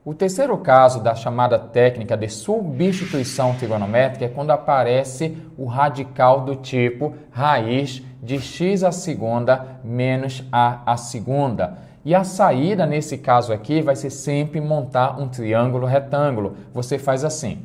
O terceiro caso da chamada técnica de substituição trigonométrica é quando aparece o radical do tipo raiz de x à segunda menos a à segunda. E a saída nesse caso aqui vai ser sempre montar um triângulo retângulo. Você faz assim.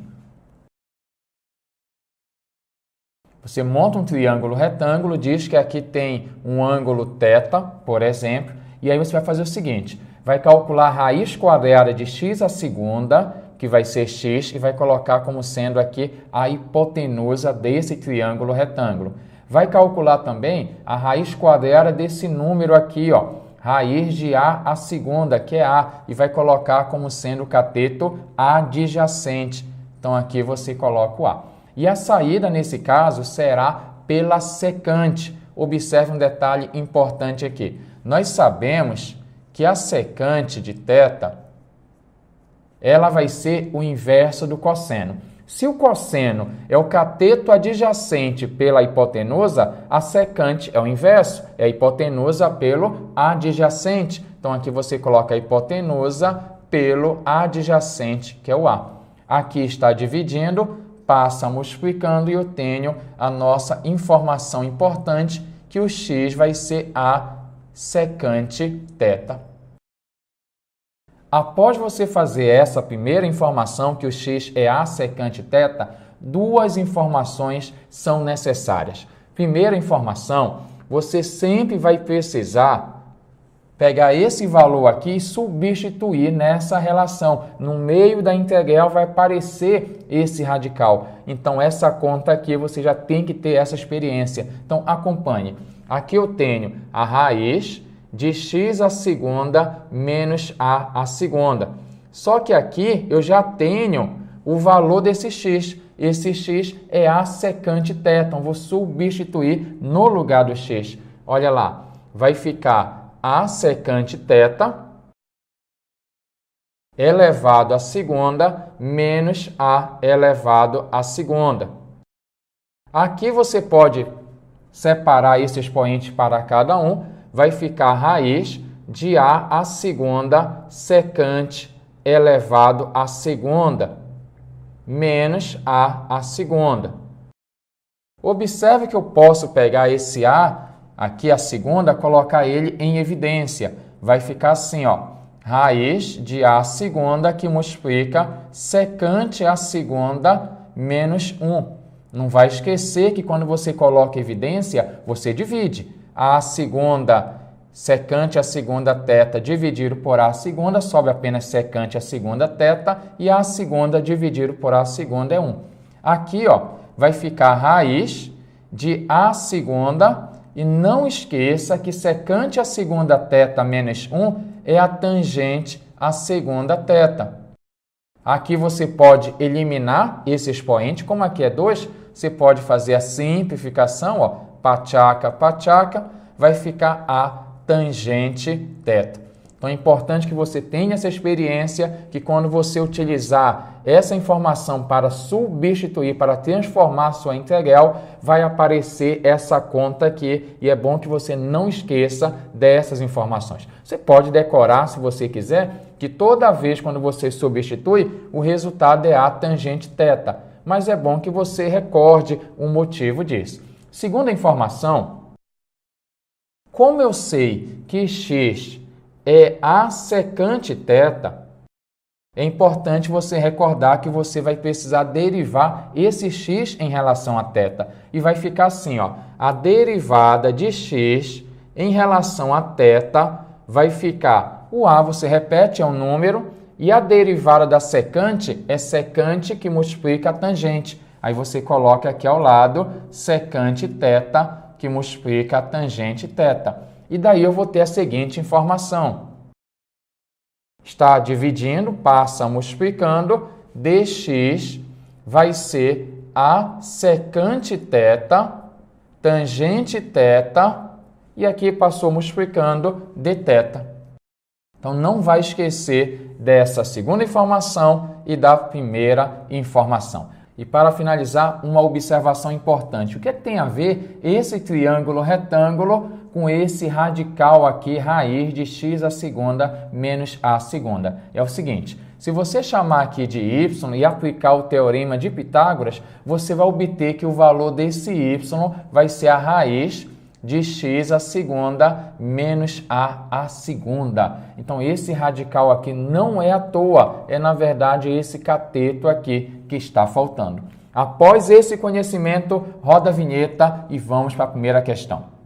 Você monta um triângulo retângulo, diz que aqui tem um ângulo θ, por exemplo, e aí você vai fazer o seguinte, vai calcular a raiz quadrada de x à segunda, que vai ser x, e vai colocar como sendo aqui a hipotenusa desse triângulo retângulo. Vai calcular também a raiz quadrada desse número aqui, ó, raiz de a à segunda, que é a, e vai colocar como sendo o cateto adjacente. Então, aqui você coloca o a. E a saída, nesse caso, será pela secante. Observe um detalhe importante aqui. Nós sabemos que a secante de θ, ela vai ser o inverso do cosseno. Se o cosseno é o cateto adjacente pela hipotenusa, a secante é o inverso, é a hipotenusa pelo adjacente. Então, aqui você coloca a hipotenusa pelo adjacente, que é o a. Aqui está dividindo, passa multiplicando e eu tenho a nossa informação importante, que o x vai ser a secante θ. Após você fazer essa primeira informação, que o x é a secante θ, duas informações são necessárias. Primeira informação, você sempre vai precisar pegar esse valor aqui e substituir nessa relação. No meio da integral vai aparecer esse radical. Então, essa conta aqui você já tem que ter essa experiência. Então, acompanhe. Aqui eu tenho a raiz de x à segunda menos a à segunda. Só que aqui eu já tenho o valor desse x. Esse x é a secante θ. Então, vou substituir no lugar do x. Olha lá, vai ficar a secante θ elevado à segunda menos a elevado à segunda. Aqui você pode separar esse expoente para cada um. Vai ficar a raiz de a à segunda secante elevado à segunda menos a à segunda. Observe que eu posso pegar esse a, aqui a segunda, colocar ele em evidência. Vai ficar assim, ó, raiz de a à segunda que multiplica secante à segunda menos 1. Não vai esquecer que quando você coloca evidência, você divide. A segunda, secante a segunda θ dividido por a segunda, sobra apenas secante a segunda θ, e a segunda dividido por a segunda é 1. Aqui, ó, vai ficar a raiz de a segunda, e não esqueça que secante a segunda θ menos 1 é a tangente à segunda θ. Aqui você pode eliminar esse expoente, como aqui é 2, você pode fazer a simplificação, ó, pachaca, pachaca, vai ficar a tangente θ. Então, é importante que você tenha essa experiência, que quando você utilizar essa informação para substituir, para transformar a sua integral, vai aparecer essa conta aqui, e é bom que você não esqueça dessas informações. Você pode decorar, se você quiser, que toda vez quando você substitui, o resultado é a tangente θ, mas é bom que você recorde o motivo disso. Segunda informação, como eu sei que x é a secante θ, é importante você recordar que você vai precisar derivar esse x em relação a θ. E vai ficar assim, ó, a derivada de x em relação a θ vai ficar, o a você repete, é um número, e a derivada da secante é secante que multiplica a tangente. Aí você coloca aqui ao lado secante θ que multiplica a tangente θ. E daí eu vou ter a seguinte informação. Está dividindo, passa multiplicando, dx vai ser a secante θ, tangente θ, e aqui passou multiplicando dθ. Então, não vai esquecer dessa segunda informação e da primeira informação. E para finalizar, uma observação importante. O que tem a ver esse triângulo retângulo com esse radical aqui, raiz de x à segunda menos a segunda? É o seguinte, Se você chamar aqui de y e aplicar o teorema de Pitágoras, você vai obter que o valor desse y vai ser a raiz de x à segunda menos a à segunda. Então, esse radical aqui não é à toa, é na verdade esse cateto aqui que está faltando. Após esse conhecimento, roda a vinheta e vamos para a primeira questão.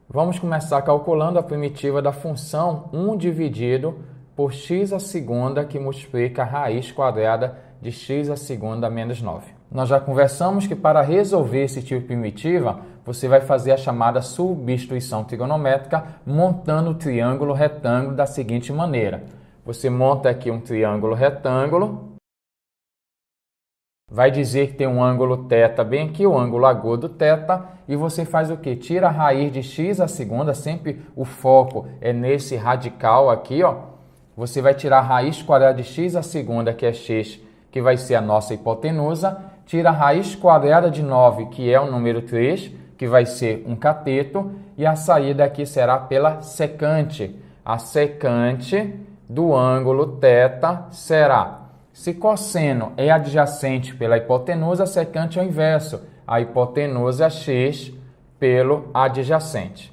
Vamos começar calculando a primitiva da função 1 dividido por x à segunda, que multiplica a raiz quadrada de x à segunda menos 9. Nós já conversamos que para resolver esse tipo de primitiva, você vai fazer a chamada substituição trigonométrica, montando o triângulo retângulo da seguinte maneira. Você monta aqui um triângulo retângulo, vai dizer que tem um ângulo θ bem aqui, o ângulo agudo θ, e você faz o quê? Tira a raiz de x à segunda, sempre o foco é nesse radical aqui, ó. Você vai tirar a raiz quadrada de x à segunda, que é x, que vai ser a nossa hipotenusa. Tira a raiz quadrada de 9, que é o número 3, que vai ser um cateto. E a saída aqui será pela secante. A secante do ângulo θ será, se cosseno é adjacente pela hipotenusa, a secante é o inverso. A hipotenusa é x pelo adjacente.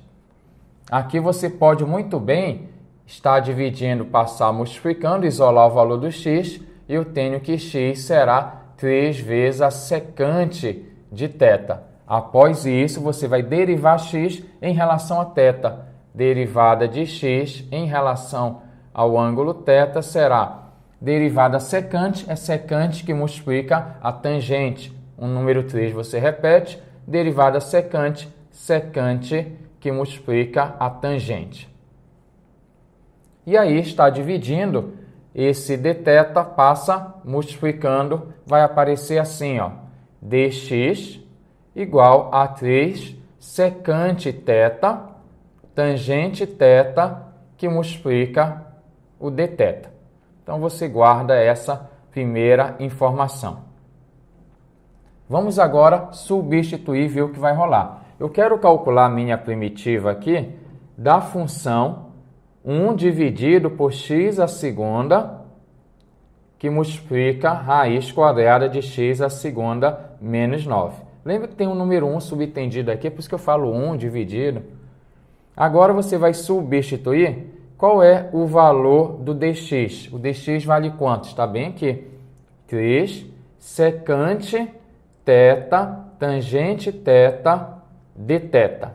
Aqui você pode muito bem estar dividindo, passar multiplicando, isolar o valor do x, e eu tenho que x será 3 vezes a secante de θ. Após isso, você vai derivar x em relação a θ. Derivada de x em relação ao ângulo θ será derivada secante, é secante que multiplica a tangente. O número 3 você repete, derivada secante, secante que multiplica a tangente. E aí está dividindo, esse dθ passa multiplicando, vai aparecer assim, ó, dx igual a 3 secante θ, tangente θ, que multiplica o dθ. Então, você guarda essa primeira informação. Vamos agora substituir e ver o que vai rolar. Eu quero calcular a minha primitiva aqui da função 1 dividido por x à segunda, que multiplica a raiz quadrada de x à segunda menos 9. Lembra que tem um número 1 subtendido aqui, por isso que eu falo 1 dividido. Agora você vai substituir. Qual é o valor do dx? O dx vale quanto? Está bem aqui. 3 secante θ, tangente θ, dθ.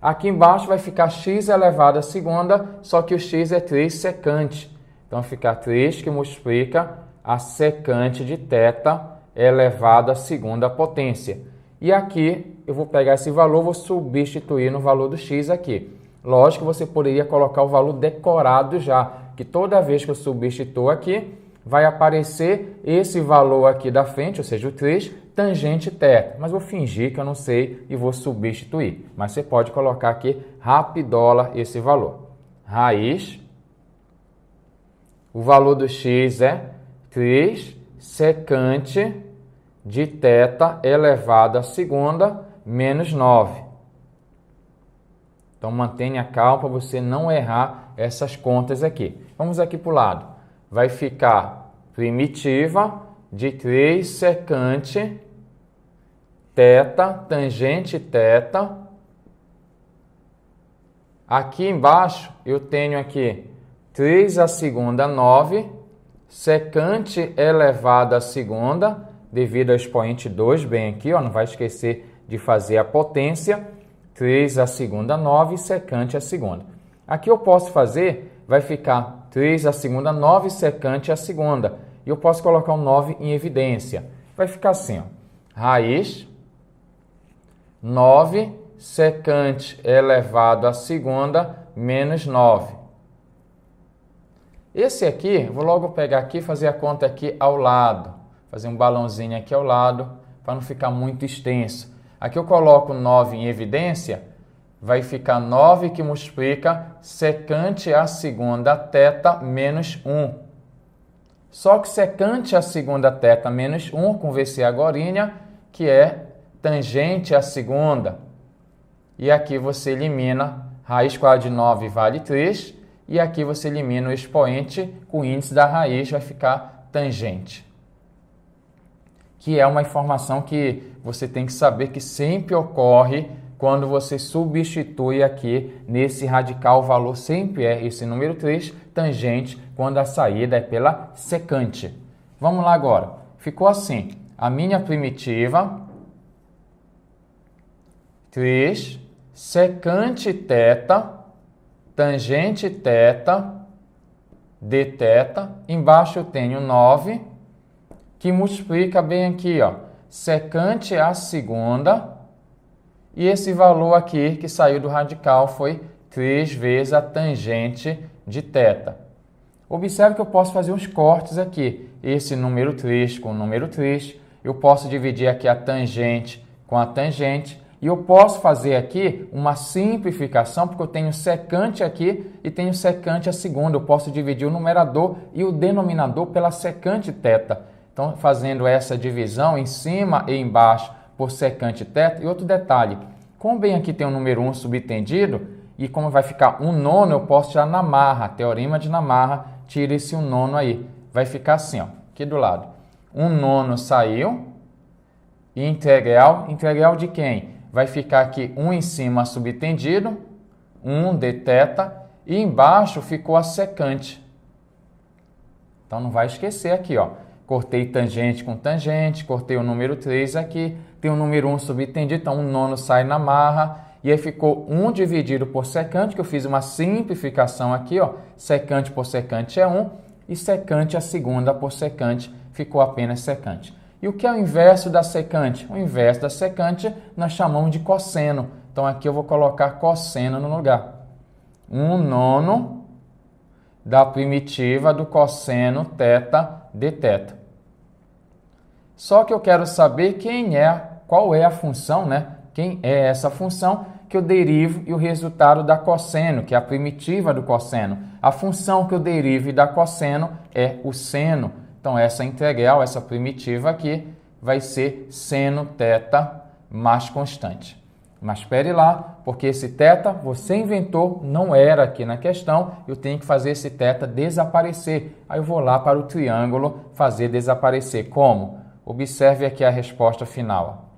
Aqui embaixo vai ficar x elevado à segunda, só que o x é 3 secante. Então, vai ficar 3 que multiplica a secante de θ elevado à segunda potência. E aqui, eu vou pegar esse valor, vou substituir no valor do x aqui. Lógico que você poderia colocar o valor decorado já, que toda vez que eu substituo aqui, vai aparecer esse valor aqui da frente, ou seja, o 3, tangente θ. Mas vou fingir que eu não sei e vou substituir. Mas você pode colocar aqui rapidola esse valor. Raiz, o valor do x é 3 secante de θ elevado à segunda menos 9. Então, mantenha calma para você não errar essas contas aqui. Vamos aqui para o lado. Vai ficar primitiva de 3 secante θ, tangente θ. Aqui embaixo, eu tenho aqui 3 à segunda, 9, secante elevado à segunda, devido ao expoente 2, bem aqui, ó, não vai esquecer de fazer a potência. 3 à segunda, 9, secante à segunda. Aqui eu posso fazer, vai ficar 3 à segunda, 9, secante à segunda. E eu posso colocar um 9 em evidência. Vai ficar assim, ó. Raiz, 9, secante elevado à segunda, menos 9. Esse aqui, vou logo pegar aqui e fazer a conta aqui ao lado. Fazer um balãozinho aqui ao lado, para não ficar muito extenso. Aqui eu coloco 9 em evidência, vai ficar 9 que multiplica secante à segunda θ menos 1. Só que secante à segunda θ menos 1, conversei agorinha, que é tangente à segunda. E aqui você elimina raiz quadrada de 9 vale 3. E aqui você elimina o expoente com o índice da raiz, vai ficar tangente. Que é uma informação que você tem que saber que sempre ocorre quando você substitui aqui nesse radical, o valor sempre é esse número 3, tangente, quando a saída é pela secante. Vamos lá agora. Ficou assim, a minha primitiva, 3, secante θ, tangente θ, dθ, embaixo eu tenho 9, que multiplica bem aqui, ó, secante à segunda, e esse valor aqui que saiu do radical foi 3 vezes a tangente de θ. Observe que eu posso fazer uns cortes aqui, esse número 3 com o número 3, eu posso dividir aqui a tangente com a tangente, e eu posso fazer aqui uma simplificação, porque eu tenho secante aqui e tenho secante à segunda. Eu posso dividir o numerador e o denominador pela secante θ. Então, fazendo essa divisão em cima e embaixo por secante θ. E outro detalhe, como bem aqui tem o número 1 subtendido, e como vai ficar 1/9, eu posso tirar na marra, teorema de Namarra, tira esse 1/9 aí. Vai ficar assim, ó, aqui do lado. 1/9 saiu, e integral de quem? Vai ficar aqui 1 em cima subtendido, 1 dθ, e embaixo ficou a secante. Então, não vai esquecer aqui, ó. Cortei tangente com tangente, cortei o número 3 aqui, tem o número 1 subtendido, então 1/9 sai na marra, e aí ficou 1 dividido por secante, que eu fiz uma simplificação aqui, ó. Secante por secante é 1, e secante a segunda por secante ficou apenas secante. E o que é o inverso da secante? O inverso da secante nós chamamos de cosseno. Então, aqui eu vou colocar cosseno no lugar. 1/9 da primitiva do cosseno θ dθ. Só que eu quero saber qual é a função, né? Quem é essa função que eu derivo e o resultado da cosseno, que é a primitiva do cosseno. A função que eu derivo da cosseno é o seno. Então, essa integral, essa primitiva aqui, vai ser seno θ mais constante. Mas espere lá, porque esse θ você inventou, não era aqui na questão, eu tenho que fazer esse θ desaparecer. Aí eu vou lá para o triângulo fazer desaparecer. Como? Observe aqui a resposta final.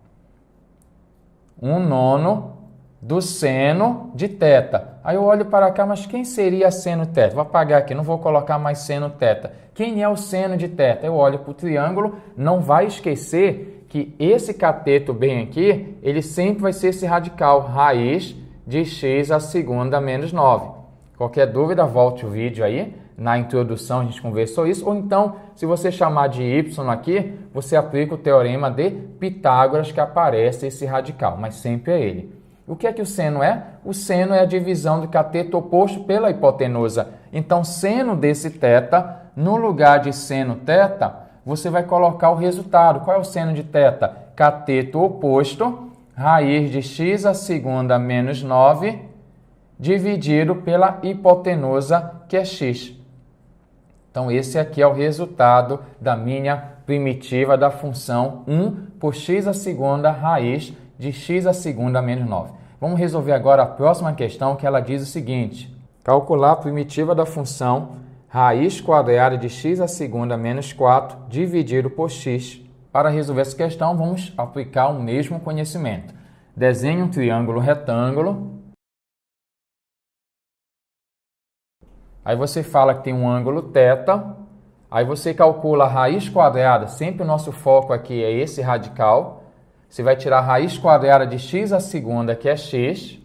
1/9 do seno de θ. Aí eu olho para cá, mas quem seria seno θ? Vou apagar aqui, não vou colocar mais seno θ. Quem é o seno de θ? Eu olho para o triângulo, não vai esquecer que esse cateto bem aqui, ele sempre vai ser esse radical, raiz de x à segunda menos 9. Qualquer dúvida, volte o vídeo aí. Na introdução a gente conversou isso. Ou então, se você chamar de y aqui, você aplica o teorema de Pitágoras que aparece esse radical, mas sempre é ele. O que é que o seno é? O seno é a divisão do cateto oposto pela hipotenusa. Então, seno desse θ, no lugar de seno θ, você vai colocar o resultado. Qual é o seno de θ? Cateto oposto, raiz de x à segunda menos 9, dividido pela hipotenusa, que é x. Então, esse aqui é o resultado da minha primitiva da função 1 por x à segunda raiz de x à segunda menos 9. Vamos resolver agora a próxima questão, que ela diz o seguinte. Calcular a primitiva da função raiz quadrada de x à segunda menos 4 dividido por x. Para resolver essa questão, vamos aplicar o mesmo conhecimento. Desenhe um triângulo retângulo. Aí você fala que tem um ângulo θ. Aí você calcula a raiz quadrada. Sempre o nosso foco aqui é esse radical. Você vai tirar a raiz quadrada de x à segunda, que é x.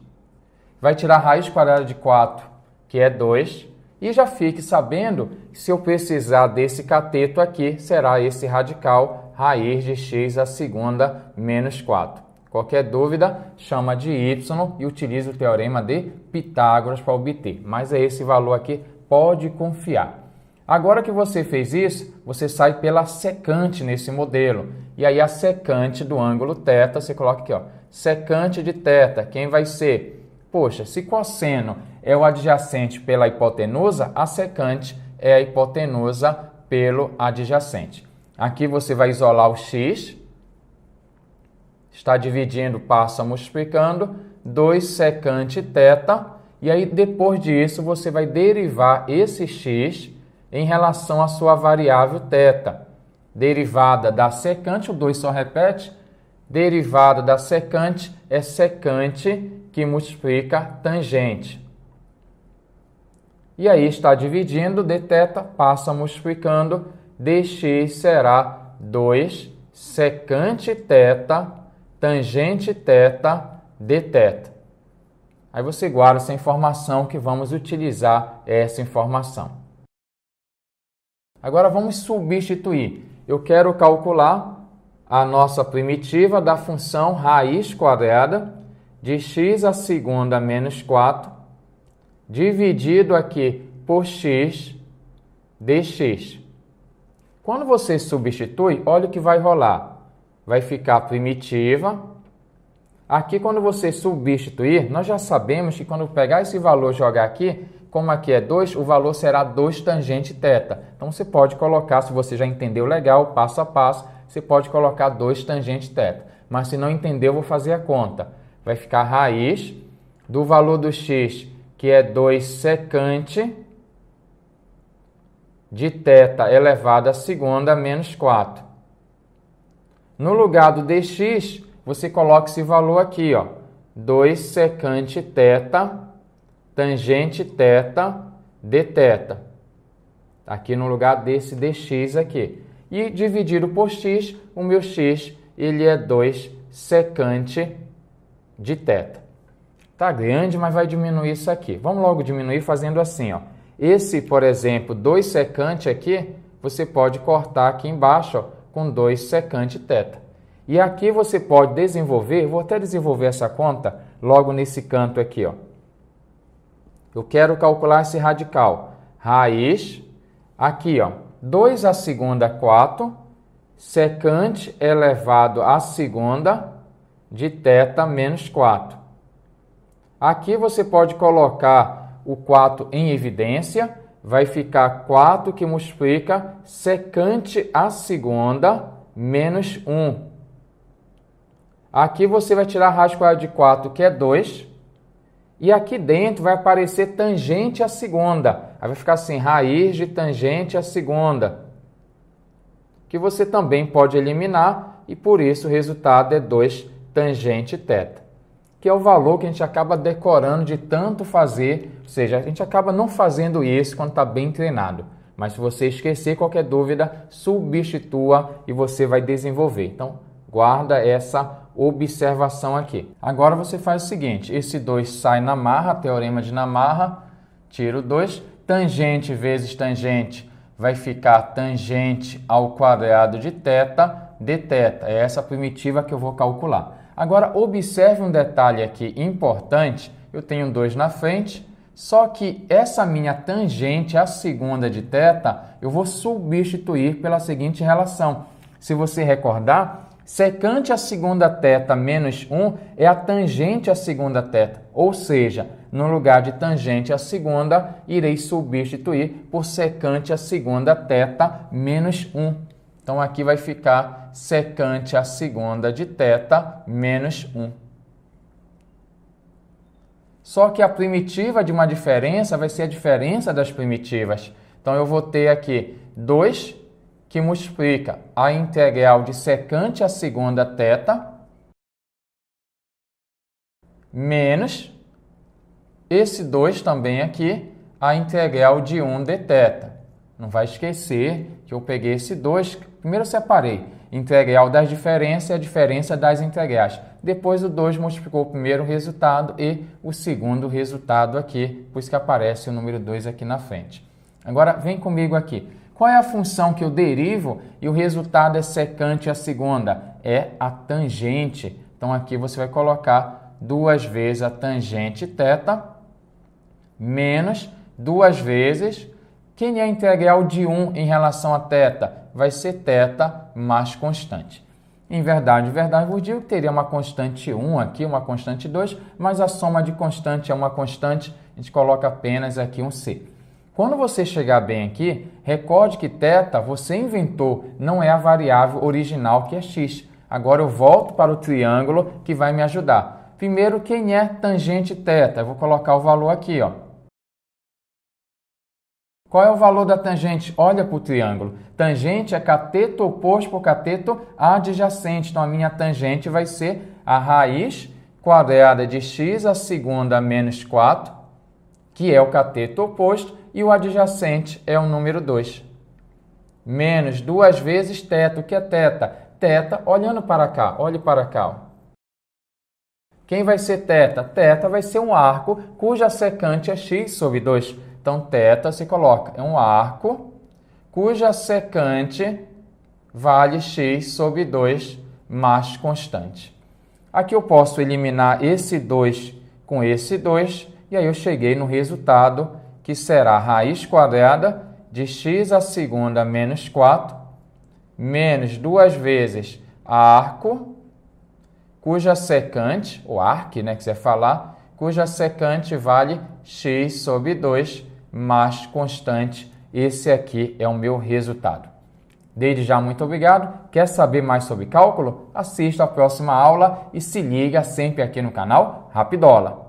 Vai tirar a raiz quadrada de 4, que é 2. E já fique sabendo que se eu precisar desse cateto aqui, será esse radical, raiz de x à segunda menos 4. Qualquer dúvida, chama de y e utiliza o teorema de Pitágoras para obter. Mas é esse valor aqui, pode confiar. Agora que você fez isso, você sai pela secante nesse modelo. E aí a secante do ângulo θ, você coloca aqui, ó, secante de θ, quem vai ser? Poxa, se cosseno é o adjacente pela hipotenusa, a secante é a hipotenusa pelo adjacente. Aqui você vai isolar o x. Está dividindo, passa multiplicando, 2 secante θ. E aí, depois disso, você vai derivar esse x em relação à sua variável θ. Derivada da secante, o 2 só repete. Derivada da secante é secante que multiplica tangente. E aí está dividindo, dθ passa multiplicando, dx será 2 secante θ, tangente θ, dθ. Aí você guarda essa informação que vamos utilizar essa informação. Agora vamos substituir. Eu quero calcular a nossa primitiva da função raiz quadrada de x à segunda menos 4, dividido aqui por x dx. Quando você substitui, olha o que vai rolar. Vai ficar primitiva. Aqui, quando você substituir, nós já sabemos que quando pegar esse valor e jogar aqui, como aqui é 2, o valor será 2 tangente θ. Então, você pode colocar, se você já entendeu legal, passo a passo, você pode colocar 2 tangente θ. Mas se não entendeu, eu vou fazer a conta. Vai ficar raiz do valor do x, que é 2 secante de θ elevado à segunda menos 4. No lugar do dx, você coloca esse valor aqui, ó, 2 secante θ, tangente θ, dθ. Aqui no lugar desse dx aqui. E dividido por x, o meu x, ele é 2 secante de θ. Tá grande, mas vai diminuir isso aqui. Vamos logo diminuir fazendo assim, ó. Esse, por exemplo, 2 secante aqui, você pode cortar aqui embaixo, ó, com 2 secante θ. E aqui você pode desenvolver, vou até desenvolver essa conta logo nesse canto aqui, ó. Eu quero calcular esse radical. Raiz, aqui, ó, 2 à segunda 4, secante elevado à segunda de θ menos 4. Aqui você pode colocar o 4 em evidência, vai ficar 4 que multiplica secante à segunda menos 1. Aqui você vai tirar a raiz quadrada de 4, que é 2. E aqui dentro vai aparecer tangente à segunda. Aí vai ficar assim, raiz de tangente à segunda. Que você também pode eliminar e por isso o resultado é 2 tangente θ. Que é o valor que a gente acaba decorando de tanto fazer. Ou seja, a gente acaba não fazendo isso quando está bem treinado. Mas se você esquecer qualquer dúvida, substitua e você vai desenvolver. Então, guarda essa observação aqui. Agora você faz o seguinte, esse 2 sai na marra, teorema de Namarra, tiro 2, tangente vezes tangente vai ficar tangente ao quadrado de θ, dθ. É essa primitiva que eu vou calcular. Agora, observe um detalhe aqui importante, eu tenho 2 na frente, só que essa minha tangente à segunda de θ, eu vou substituir pela seguinte relação. Se você recordar, secante à segunda θ menos 1 é a tangente à segunda θ, ou seja, no lugar de tangente à segunda, irei substituir por secante à segunda θ menos 1. Então, aqui vai ficar secante à segunda de θ menos 1. Só que a primitiva de uma diferença vai ser a diferença das primitivas. Então, eu vou ter aqui 2 que multiplica a integral de secante à segunda θ menos esse 2 também aqui, a integral de 1 dθ. Não vai esquecer que eu peguei esse 2, primeiro eu separei integral das diferenças e a diferença das integrais. Depois o 2 multiplicou o primeiro resultado e o segundo resultado aqui, por isso que aparece o número 2 aqui na frente. Agora, vem comigo aqui. Qual é a função que eu derivo e o resultado é secante à segunda? É a tangente. Então, aqui você vai colocar 2 vezes a tangente θ menos 2 vezes... Quem é a integral de 1 em relação a θ? Vai ser θ mais constante. Em verdade, eu vos digo que teria uma constante 1 aqui, uma constante 2, mas a soma de constante é uma constante, a gente coloca apenas aqui um C. Quando você chegar bem aqui, recorde que θ você inventou, não é a variável original que é x. Agora eu volto para o triângulo que vai me ajudar. Primeiro, quem é tangente θ? Eu vou colocar o valor aqui, ó. Qual é o valor da tangente? Olha para o triângulo. Tangente é cateto oposto por cateto adjacente. Então, a minha tangente vai ser a raiz quadrada de x à segunda menos 4, que é o cateto oposto, e o adjacente é o número 2. Menos 2 vezes θ, o que é θ? Θ, olhando para cá, olhe para cá. Ó. Quem vai ser θ? Θ vai ser um arco cuja secante é x sobre 2. Então, θ se coloca, é um arco cuja secante vale x sobre 2 mais constante. Aqui eu posso eliminar esse 2 com esse 2, e aí eu cheguei no resultado, que será raiz quadrada de x à segunda menos 4, menos 2 vezes arco, cuja secante, o arc, né, que você falar, cuja secante vale x sobre 2 mais constante. Esse aqui é o meu resultado. Desde já, muito obrigado. Quer saber mais sobre cálculo? Assista a próxima aula e se liga sempre aqui no canal Rapidola.